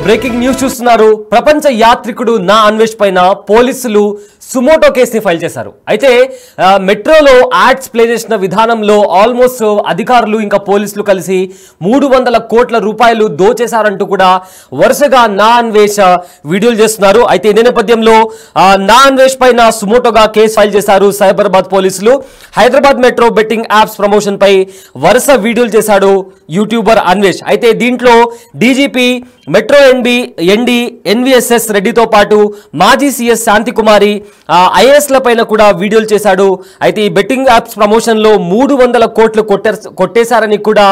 Breaking news చూస్తున్నారు. ప్రపంచ యాత్రికుడు నా అన్వేష్ పైన పోలీసులు సుమోటో కేసుని ఫైల్ చేశారు. అయితే మెట్రోలో యాడ్స్ ప్లే చేసిన విధానంలో ఆల్మోస్ట్ అధికారులు ఇంకా పోలీసులు కలిసి 300 కోట్ల రూపాయలు దోచేశారంటూ కూడా వరుసగా నా అన్వేష్ వీడియోలు చేస్తున్నారు. అయితే ఇదే నేపథ్యంలో నా అన్వేష్ పైన సుమోటోగా కేసు ఫైల్ చేశారు సైబరాబాద్ పోలీసులు. Hyderabad metro betting apps promotion పై వరుస వీడియోలు చేశాడు యూట్యూబర్ అన్వేష్. అయితే దీంట్లో డీజీపీ, మెట్రో ఎండి ఎన్విఎస్ఎస్ రెడ్డితో పాటు మాజీ సీఎస్ శాంతికుమారి, ఐఏఎస్ల పైన కూడా వీడియోలు చేశాడు. అయితే ఈ బెట్టింగ్ యాప్స్ ప్రమోషన్ లో 300 కోట్లు కొట్టేశారని కూడా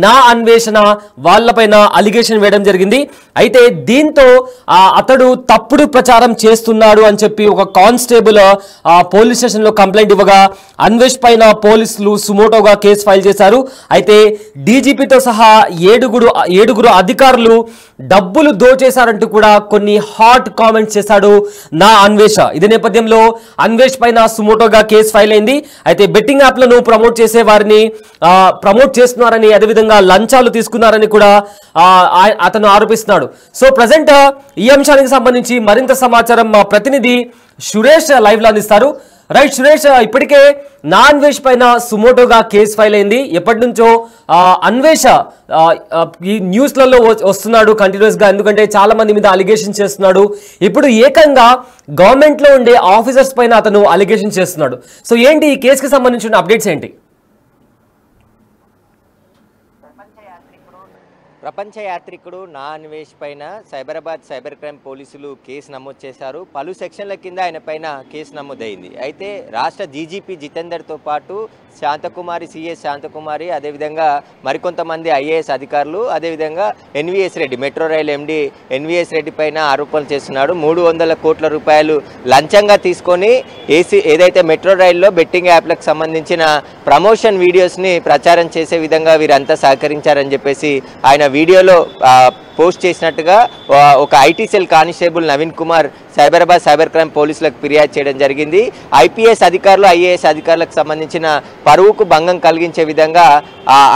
నా అన్వేషణ వాళ్ళపైన అలిగేషన్ వేయడం జరిగింది. అయితే దీంతో అతడు తప్పుడు ప్రచారం చేస్తున్నాడు అని చెప్పి ఒక కానిస్టేబుల్ పోలీస్ స్టేషన్ లో కంప్లైంట్ ఇవ్వగా అన్వేష్ పైన పోలీసులు సుమోటోగా కేసు ఫైల్ చేశారు. అయితే డీజీపీతో సహా ఏడుగురు అధికారులు డబ్బులు దోచేశారంటూ కూడా కొన్ని హాట్ కామెంట్స్ చేశాడు నా అన్వేష. ఇదే నేపథ్యంలో అన్వేష్ పైన సుమోటోగా కేసు ఫైల్ అయింది. అయితే బెట్టింగ్ యాప్లను ప్రమోట్ చేసే వారిని ప్రమోట్ చేస్తున్నారని, అదేవిధంగా లంచాలు తీసుకున్నారని కూడా అతను ఆరోపిస్తున్నాడు. సో ప్రజెంట్ ఈ అంశానికి సంబంధించి మరింత సమాచారం మా ప్రతినిధి సురేష్ లైవ్ లో అందిస్తారు. రైట్ సురేష్, ఇప్పటికే నా అన్వేష్ పైన సుమోటోగా కేసు ఫైల్ అయింది. ఎప్పటి నుంచో అన్వేష ఈ న్యూస్లలో వస్తున్నాడు కంటిన్యూస్ గా, ఎందుకంటే చాలా మంది మీద అలిగేషన్ చేస్తున్నాడు. ఇప్పుడు ఏకంగా గవర్నమెంట్ లో ఉండే ఆఫీసర్స్ పైన అతను అలిగేషన్ చేస్తున్నాడు. సో ఏంటి ఈ కేసుకి సంబంధించిన అప్డేట్స్ ఏంటి? ప్రపంచ యాత్రికుడు నా అన్వేష్ పైన సైబరాబాద్ సైబర్ క్రైమ్ పోలీసులు కేసు నమోదు చేశారు. పలు సెక్షన్ల కింద ఆయన పైన కేసు నమోదైంది. అయితే రాష్ట్ర డీజీపీ జితేందర్తో పాటు శాంతకుమారి, సిఎస్ శాంతకుమారి, అదేవిధంగా మరికొంతమంది ఐఏఎస్ అధికారులు, అదేవిధంగా ఎన్విఎస్ రెడ్డి, మెట్రో రైల్ ఎండి ఎన్విఎస్ రెడ్డి పైన ఆరోపణలు చేస్తున్నాడు. 300 కోట్ల రూపాయలు లంచంగా తీసుకొని ఏదైతే మెట్రో రైల్లో బెట్టింగ్ యాప్లకు సంబంధించిన ప్రమోషన్ వీడియోస్ని ప్రచారం చేసే విధంగా వీరంతా సహకరించారని చెప్పేసి ఆయన వీడియోలో పోస్ట్ చేసినట్టుగా ఒక IT cell constable Naveen Kumar Cyberabad cyber crime పోలీసులకు ఫిర్యాదు చేయడం జరిగింది. ఐపీఎస్ అధికారులు, ఐఏఎస్ అధికారులకు సంబంధించిన పరువుకు భంగం కలిగించే విధంగా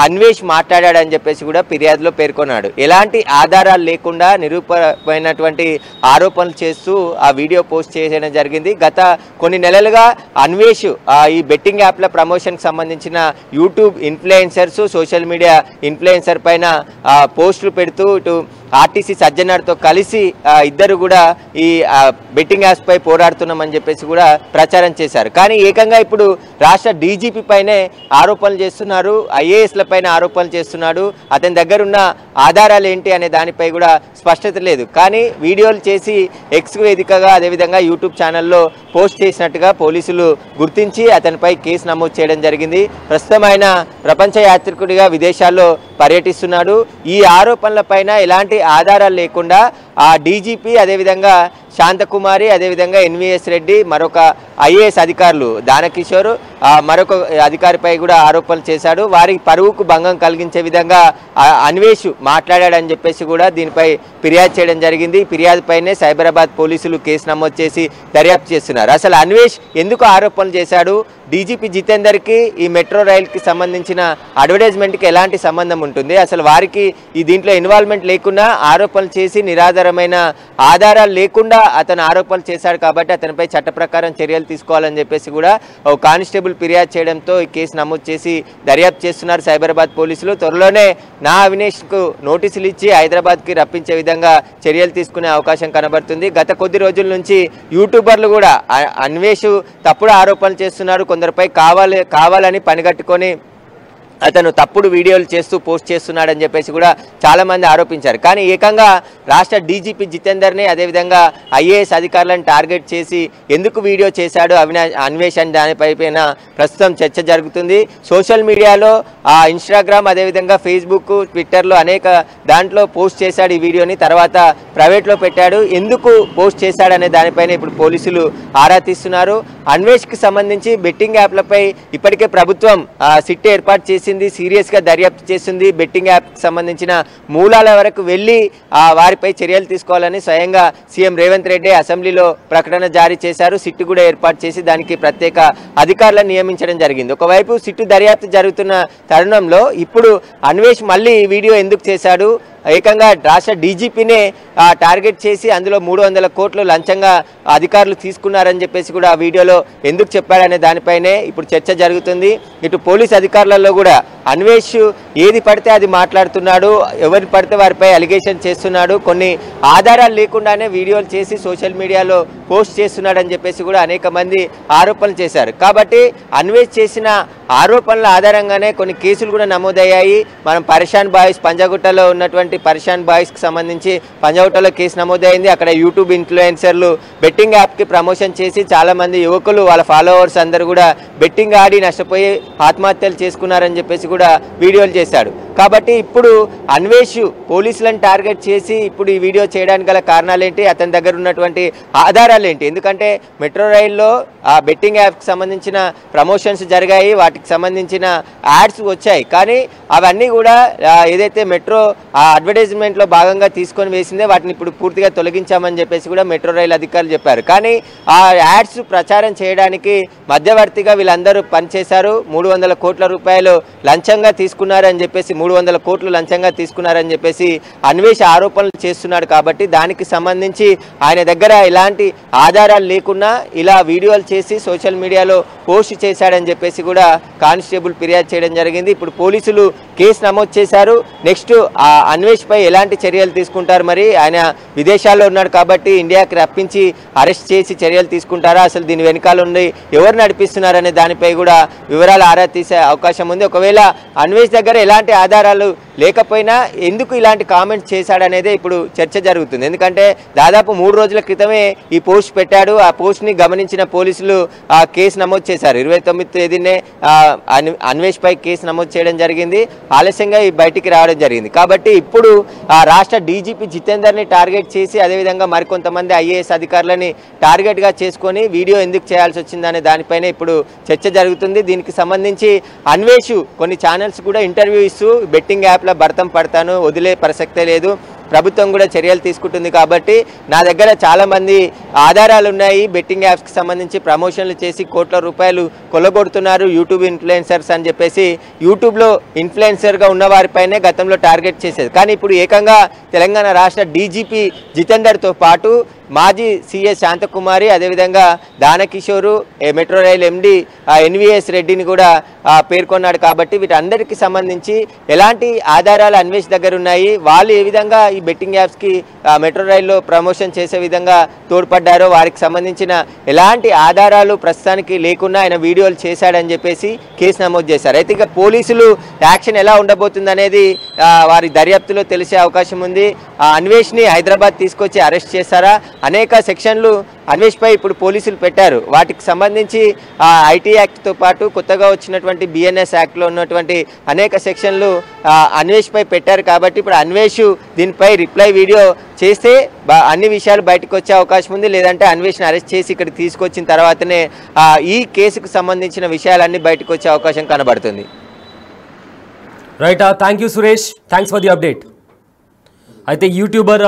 అన్వేష్ మాట్లాడాడని చెప్పేసి కూడా ఫిర్యాదులో పేర్కొన్నాడు. ఎలాంటి ఆధారాలు లేకుండా నిరూపమైనటువంటి ఆరోపణలు చేస్తూ ఆ వీడియో పోస్ట్ చేయడం జరిగింది. గత కొన్ని నెలలుగా అన్వేష్ ఈ బెట్టింగ్ యాప్ల ప్రమోషన్కి సంబంధించిన YouTube influencers, social media influencer పైన పోస్టులు పెడుతూ ఇటు ఆర్టీసీ సజ్జనార్తో కలిసి ఇద్దరు కూడా ఈ బెట్టింగ్ యాప్స్ పై పోరాడుతున్నామని చెప్పేసి కూడా ప్రచారం చేశారు. కానీ ఏకంగా ఇప్పుడు రాష్ట్ర డీజీపీ పైనే ఆరోపణలు చేస్తున్నారు, ఐఏఎస్ల పైన ఆరోపణలు చేస్తున్నాడు. అతని దగ్గర ఉన్న ఆధారాలు ఏంటి అనే దానిపై కూడా స్పష్టత లేదు. కానీ వీడియోలు చేసి ఎక్స్ వేదికగా, అదేవిధంగా యూట్యూబ్ ఛానల్లో పోస్ట్ చేసినట్టుగా పోలీసులు గుర్తించి అతనిపై కేసు నమోదు చేయడం జరిగింది. ప్రస్తుతం ఆయన ప్రపంచ యాత్రికుడిగా విదేశాల్లో పర్యటిస్తున్నాడు. ఈ ఆరోపణల పైన ఎలాంటి ఆధారాలు లేకుండా ఆ డీజీపీ, అదేవిధంగా శాంతకుమారి, అదేవిధంగా ఎన్విఎస్ రెడ్డి, మరొక ఐఏఎస్ అధికారులు దానకిషోర్ మరొక అధికారిపై కూడా ఆరోపణలు చేశాడు. వారికి పరువుకు భంగం కలిగించే విధంగా అన్వేష్ మాట్లాడాడని చెప్పేసి కూడా దీనిపై ఫిర్యాదు చేయడం జరిగింది. ఫిర్యాదుపైనే సైబరాబాద్ పోలీసులు కేసు నమోదు చేసి దర్యాప్తు చేస్తున్నారు. అసలు అన్వేష్ ఎందుకు ఆరోపణలు చేశాడు, డీజీపీ జితేందర్కి ఈ మెట్రో రైల్కి సంబంధించిన అడ్వర్టైజ్మెంట్కి ఎలాంటి సంబంధం ఉంటుంది, అసలు వారికి ఈ దీంట్లో ఇన్వాల్వ్మెంట్ లేకుండా ఆరోపణలు చేసి నిరాధారమైన ఆధారాలు లేకుండా అతను ఆరోపణలు చేశాడు కాబట్టి అతనిపై చట్ట ప్రకారం చర్యలు తీసుకోవాలని చెప్పేసి కూడా ఒక కానిస్టేబుల్ ఫిర్యాదు చేయడంతో ఈ కేసు నమోదు చేసి దర్యాప్తు చేస్తున్నారు సైబరాబాద్ పోలీసులు. త్వరలోనే నా అవినేష్కు నోటీసులు ఇచ్చి హైదరాబాద్కి రప్పించే విధంగా చర్యలు తీసుకునే అవకాశం కనబడుతుంది. గత కొద్ది రోజుల నుంచి యూట్యూబర్లు కూడా అన్వేష్ తప్పుడు ఆరోపణలు చేస్తున్నారు, కొందరిపై కావాలని పనిగట్టుకొని అతను తప్పుడు వీడియోలు చేస్తూ పోస్ట్ చేస్తున్నాడని చెప్పేసి కూడా చాలామంది ఆరోపించారు. కానీ ఏకంగా రాష్ట్ర డీజీపీ జితేందర్ని, అదేవిధంగా ఐఏఎస్ అధికారులను టార్గెట్ చేసి ఎందుకు వీడియో చేశాడు అన్వేష్ అని దానిపైన ప్రస్తుతం చర్చ జరుగుతుంది. సోషల్ మీడియాలో ఇన్స్టాగ్రామ్, అదేవిధంగా ఫేస్బుక్, ట్విట్టర్లో అనేక దాంట్లో పోస్ట్ చేశాడు ఈ వీడియోని. తర్వాత ప్రైవేట్లో పెట్టాడు. ఎందుకు పోస్ట్ చేశాడనే దానిపైన ఇప్పుడు పోలీసులు ఆరా తీస్తున్నారు. అన్వేష్కి సంబంధించి బెట్టింగ్ యాప్లపై ఇప్పటికే ప్రభుత్వం సిట్ ఏర్పాటు చేసి సీరియస్ గా దర్యాప్తు చేస్తుంది. బెట్టింగ్ యాప్ కి సంబంధించిన మూలాల వరకు వెళ్లి వారిపై చర్యలు తీసుకోవాలని స్వయంగా సీఎం రేవంత్ రెడ్డి అసెంబ్లీలో ప్రకటన జారీ చేశారు. సిట్ కూడా ఏర్పాటు చేసి దానికి ప్రత్యేక అధికారులను నియమించడం జరిగింది. ఒకవైపు సిట్ దర్యాప్తు జరుగుతున్న తరుణంలో ఇప్పుడు అన్వేష్ మళ్ళీ వీడియో ఎందుకు చేశాడు, ఏకంగా రాష్ట్ర డీజీపీనే టార్గెట్ చేసి అందులో 300 కోట్లు లంచంగా అధికారులు తీసుకున్నారని చెప్పేసి కూడా ఆ వీడియోలో ఎందుకు చెప్పాడనే దానిపైనే ఇప్పుడు చర్చ జరుగుతుంది. ఇటు పోలీస్ అధికారులలో కూడా అన్వేష్ ఏది పడితే అది మాట్లాడుతున్నాడు, ఎవరు పడితే వారిపై అలిగేషన్ చేస్తున్నాడు, కొన్ని ఆధారాలు లేకుండానే వీడియోలు చేసి సోషల్ మీడియాలో పోస్ట్ చేస్తున్నాడని చెప్పేసి కూడా అనేక మంది ఆరోపణలు చేశారు. కాబట్టి అన్వేష్ చేసిన ఆరోపణల ఆధారంగానే కొన్ని కేసులు కూడా నమోదయ్యాయి. మనం పరేషాన్ బాయ్స్ పంజాగుట్టలో ఉన్నటువంటి పరేషాన్ బాయ్స్కి సంబంధించి పంజాగుట్టలో కేసు నమోదైంది. అక్కడ యూట్యూబ్ ఇన్ఫ్లుయెన్సర్లు బెట్టింగ్ యాప్కి ప్రమోషన్ చేసి చాలామంది యువకులు వాళ్ళ ఫాలోవర్స్ అందరూ కూడా బెట్టింగ్ ఆడి నష్టపోయి ఆత్మహత్యలు చేసుకున్నారని చెప్పేసి కూడా వీడియోలు చేశాడు. కాబట్టి ఇప్పుడు అన్వేష్ పోలీసులను టార్గెట్ చేసి ఇప్పుడు ఈ వీడియో చేయడానికి గల కారణాలేంటి, అతని దగ్గర ఉన్నటువంటి ఆధారాలు ఏంటి? ఎందుకంటే మెట్రో రైల్లో ఆ బెట్టింగ్ యాప్కి సంబంధించిన ప్రమోషన్స్ జరిగాయి, వాటికి సంబంధించిన యాడ్స్ వచ్చాయి. కానీ అవన్నీ కూడా ఏదైతే మెట్రో ఆ అడ్వర్టైజ్మెంట్లో భాగంగా తీసుకొని వేసిందే వాటిని ఇప్పుడు పూర్తిగా తొలగించామని చెప్పేసి కూడా మెట్రో రైలు అధికారులు చెప్పారు. కానీ ఆ యాడ్స్ ప్రచారం చేయడానికి మధ్యవర్తిగా వీళ్ళందరూ పనిచేశారు. 300 కోట్ల రూపాయలు లంచంగా తీసుకున్నారని చెప్పేసి 300 కోట్లు లంచంగా తీసుకున్నారని చెప్పేసి అన్వేష్ ఆరోపణలు చేస్తున్నాడు. కాబట్టి దానికి సంబంధించి ఆయన దగ్గర ఎలాంటి ఆధారాలు లేకున్నా ఇలా వీడియోలు చేసి సోషల్ మీడియాలో పోస్ట్ చేశాడని చెప్పేసి కూడా కానిస్టేబుల్ ఫిర్యాదు చేయడం జరిగింది. ఇప్పుడు పోలీసులు కేసు నమోదు చేశారు. నెక్స్ట్ ఆ అన్వేష్ పై ఎలాంటి చర్యలు తీసుకుంటారు? మరి ఆయన విదేశాల్లో ఉన్నాడు కాబట్టి ఇండియాకి రప్పించి అరెస్ట్ చేసి చర్యలు తీసుకుంటారా, అసలు దీని వెనకాల ఉండి ఎవరు నడిపిస్తున్నారనే దానిపై కూడా వివరాలు ఆరా తీసే అవకాశం ఉంది. ఒకవేళ అన్వేష్ దగ్గర ఎలాంటి ఆధారాలు లేకపోయినా ఎందుకు ఇలాంటి కామెంట్స్ చేశాడనేదే ఇప్పుడు చర్చ జరుగుతుంది. ఎందుకంటే దాదాపు 3 రోజుల క్రితమే ఈ పోస్ట్ పెట్టాడు. ఆ పోస్ట్ని గమనించిన పోలీసులు ఆ కేసు నమోదు చేశారు. 29వ తేదీనే అన్వేష్ పై కేసు నమోదు చేయడం జరిగింది. ఆలస్యంగా ఈ బయటికి రావడం జరిగింది. కాబట్టి ఇప్పుడు ఆ రాష్ట్ర డీజీపీ జితేందర్ని టార్గెట్ చేసి అదేవిధంగా మరికొంతమంది ఐఏఎస్ అధికారులని టార్గెట్గా చేసుకొని వీడియో ఎందుకు చేయాల్సి వచ్చిందనే దానిపైన ఇప్పుడు చర్చ జరుగుతుంది. దీనికి సంబంధించి అన్వేష్ కొన్ని ఛానల్స్ కూడా ఇంటర్వ్యూ ఇస్తూ బెట్టింగ్ యాప్లో భర్తం పడతాను, వదిలే ప్రసక్తే లేదు, ప్రభుత్వం కూడా చర్యలు తీసుకుంటుంది కాబట్టి నా దగ్గర చాలామంది ఆధారాలు ఉన్నాయి, బెట్టింగ్ యాప్స్కి సంబంధించి ప్రమోషన్లు చేసి కోట్ల రూపాయలు కొల్లగొడుతున్నారు యూట్యూబ్ ఇన్ఫ్లుయెన్సర్స్ అని చెప్పేసి యూట్యూబ్లో ఇన్ఫ్లుయెన్సర్గా ఉన్న వారిపైనే గతంలో టార్గెట్ చేసేది. కానీ ఇప్పుడు ఏకంగా తెలంగాణ రాష్ట్ర డీజీపీ జితేందర్తో పాటు మాజీ సీఎస్ శాంతకుమారి అదేవిధంగా దానకిషోరు మెట్రో రైల్ ఎండి ఎన్వీఎస్ రెడ్డిని కూడా పేర్కొన్నాడు. కాబట్టి వీటందరికీ సంబంధించి ఎలాంటి ఆధారాలు అన్వేష్ దగ్గర ఉన్నాయి, వాళ్ళు ఏ విధంగా ఈ బెట్టింగ్ యాప్స్కి మెట్రో రైల్లో ప్రమోషన్ చేసే విధంగా తోడ్పడ్డారో వారికి సంబంధించిన ఎలాంటి ఆధారాలు ప్రస్తుతానికి లేకున్నా ఆయన వీడియోలు చేశాడని చెప్పేసి కేసు నమోదు చేశారు. అయితే ఇక పోలీసులు యాక్షన్ ఎలా ఉండబోతుంది అనేది వారి దర్యాప్తులో తెలిసే అవకాశం ఉంది. అన్వేష్ని హైదరాబాద్ తీసుకొచ్చి అరెస్ట్ చేశారా, అనేక సెక్షన్లు అన్వేష్ పై ఇప్పుడు పోలీసులు పెట్టారు. వాటికి సంబంధించి ఐటీ యాక్ట్తో పాటు కొత్తగా వచ్చినటువంటి బిఎన్ఎస్ యాక్ట్లో ఉన్నటువంటి అనేక సెక్షన్లు అన్వేష్ పై పెట్టారు. కాబట్టి ఇప్పుడు అన్వేష్ దీనిపై రిప్లై వీడియో చేస్తే అన్ని విషయాలు బయటకు వచ్చే అవకాశం ఉంది. లేదంటే అన్వేష్ని అరెస్ట్ చేసి ఇక్కడికి తీసుకొచ్చిన తర్వాతనే ఈ కేసుకు సంబంధించిన విషయాలన్నీ బయటకు వచ్చే అవకాశం కనబడుతుంది. Right, thank you Suresh, thanks for the update. అయితే యూట్యూబర్